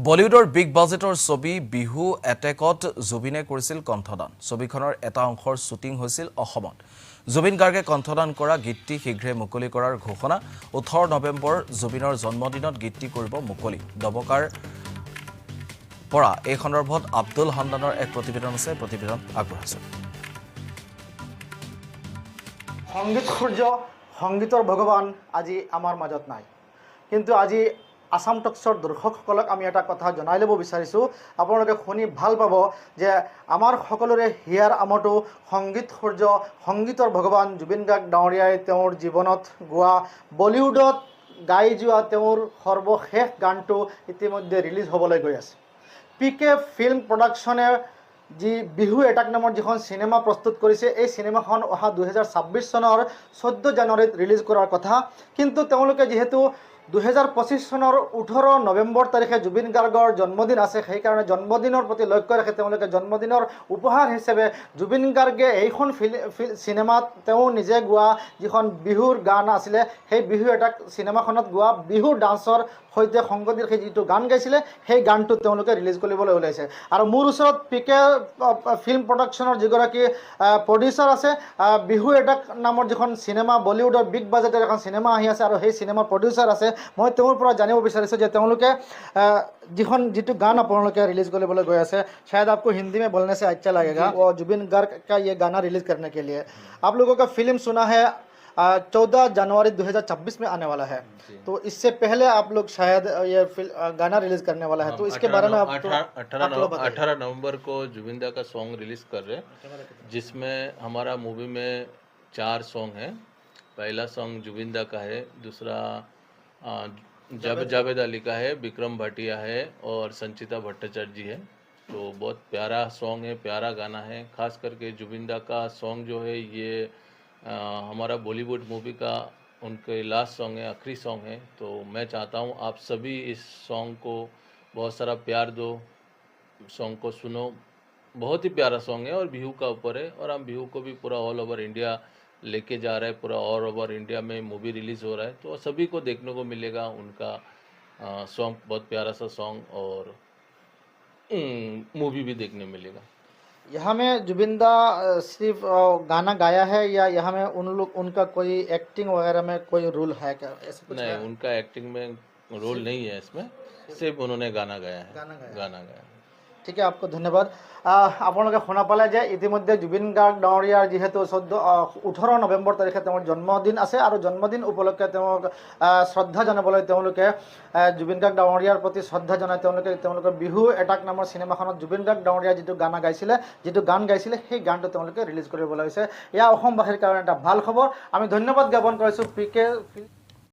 বলিউডৰ বিগ বাজেটৰ ছবি বিহু এটেকত জুবিনে কৰিছিল কণ্ঠদান। ছবিখনৰ এটা অংশৰ শ্বুটিং হৈছিল অসমত। জুবিন গাৰ্গে কণ্ঠদান কৰা গীতটি শীঘ্ৰে মুকলি কৰাৰ ঘোষণা। 18 নৱেম্বৰ জুবিনৰ জন্মদিনত গীতটি কৰিব মুকলি। দবকাৰ পৰা এই সন্দৰ্ভত আব্দুল হান্নানৰ এক প্ৰতিবেদন আছে, প্ৰতিবেদন আগবঢ়াইছে। সংগীত সূৰ্য, সংগীতৰ ভগৱান আজি আমাৰ মাজত নাই, কিন্তু আজি আসাম টক্সৰ দৰ্শকসকলক আমি এটা কথা জনাই ল'ব বিচাৰিছোঁ। আপোনালোকে শুনি ভাল পাব যে আমাৰ সকলোৰে হিয়াৰ আমঠু সংগীত সূৰ্য, সংগীতৰ ভগৱান জুবিন গাৰ্গ ডাঙৰীয়াই তেওঁৰ জীৱনত গোৱা, বলিউডত গাই যোৱা তেওঁৰ সৰ্বশেষ গানটো ইতিমধ্যে ৰিলিজ হ'বলৈ গৈ আছে। PK ফিল্ম প্ৰডাকশ্যনে যি বিহু এটাক নামৰ যিখন চিনেমা প্ৰস্তুত কৰিছে, এই চিনেমাখন অহা 2026 চনৰ 14 জানুৱাৰীত ৰিলিজ কৰাৰ কথা। কিন্তু তেওঁলোকে যিহেতু 2025 চনৰ 18 নৱেম্বৰ তাৰিখে জুবিন গাৰ্গৰ জন্মদিন আছে, সেইকাৰণে জন্মদিনৰ প্ৰতি লক্ষ্য ৰাখি তেওঁলোকে জন্মদিনৰ উপহাৰ হিচাপে জুবিন গাৰ্গে এইখন চিনেমাত তেওঁ নিজে গোৱা যিখন বিহুৰ গান আছিলে, সেই বিহু এটাক চিনেমাখনত গোৱা বিহু ডান্সৰ সৈতে সংগতি ৰাখি যিটো গান গাইছিলে, সেই গানটো তেওঁলোকে ৰিলিজ কৰিবলৈ ওলাইছে। আৰু মোৰ ওচৰত PK ফিল্ম প্ৰডাকশ্যনৰ যিগৰাকী প্ৰডিউচাৰ আছে, বিহু এটাক নামৰ যিখন চিনেমা বলিউডৰ বিগ বাজেটৰ এখন চিনেমা আহি আছে, আৰু সেই চিনেমাৰ প্ৰডিউচাৰ আছে। মই তেওঁৰ পৰা জানিব বিচাৰিছোঁ যে তেওঁলোকে যিটো गान আপোনালোকে रिलीज কৰিবলৈ গৈ আছে, शायद आपको हिंदी में बोलने से अच्छा लगेगा। वो जुबिन गार्ग का ये गाना रिलीज़ करने के लिए आप लोगों का फिल्म सुना है 14 जनवरी 2026 में आने वाला है, तो इससे पहले आप लोग शायद ये गाना रिलीज़ करने वाला है, तो इसके बारे में आप 18 नवंबर को जुबिंदा का सॉन्ग रिलीज़ कर रहे हैं, जिसमें हमारा मूवी में 4 सॉन्ग हैं। पहला सॉन्ग जुबिंदा का है, दूसरा जावेद अली का है, विक्रम भाटिया है और संचिता भट्टाचार्य जी है। तो बहुत प्यारा सॉन्ग है, प्यारा गाना है। खास करके जुबिंदा का सॉन्ग जो है ये हमारा बॉलीवुड मूवी का उनके लास्ट सॉन्ग है, आखिरी सॉन्ग है। तो मैं चाहता हूँ आप सभी इस सॉन्ग को बहुत सारा प्यार दो, सॉन्ग को सुनो। बहुत ही प्यारा सॉन्ग है और बिहू का ऊपर है, और हम बिहू को भी पूरा ऑल ओवर इंडिया लेके जा रहा है, पूरा ऑल ओवर इंडिया में मूवी रिलीज़ हो रहा है, तो सभी को देखने को मिलेगा उनका सॉन्ग। बहुत प्यारा सा सॉन्ग और मूवी भी देखने मिलेगा। यहाँ में जुबिंदा सिर्फ गाना गाया है या यहाँ में उनका कोई एक्टिंग वगैरह में कोई रोल है क्या? ऐसा कुछ नहीं, उनका एक्टिंग में रोल नहीं है इसमें, सिर्फ उन्होंने गाना गाया है। गाना गाया। ঠিক আছে, आपको धन्यवाद। আপোনালোকে শুনা পালে যে ইতিমধ্যে জুবিন গাৰ্গ ডাঙৰীয়াৰ যিহেতু 18 নৱেম্বৰ তাৰিখে তেওঁৰ জন্মদিন আছে, আৰু জন্মদিন উপলক্ষে তেওঁক শ্ৰদ্ধা জনাবলৈ তেওঁলোকে জুবিন গাৰ্গ ডাঙৰীয়াৰ প্ৰতি শ্ৰদ্ধা জনাই তেওঁলোকৰ বিহু এটাক নামৰ চিনেমাখনত জুবিন গাৰ্গ ডাঙৰীয়াই যিটো গান গাইছিলে সেই গানটো তেওঁলোকে ৰিলিজ কৰিবলৈ হৈছে। এয়া অসমবাসীৰ কাৰণে এটা ভাল খবৰ। আমি ধন্যবাদ জ্ঞাপন কৰিছোঁ PK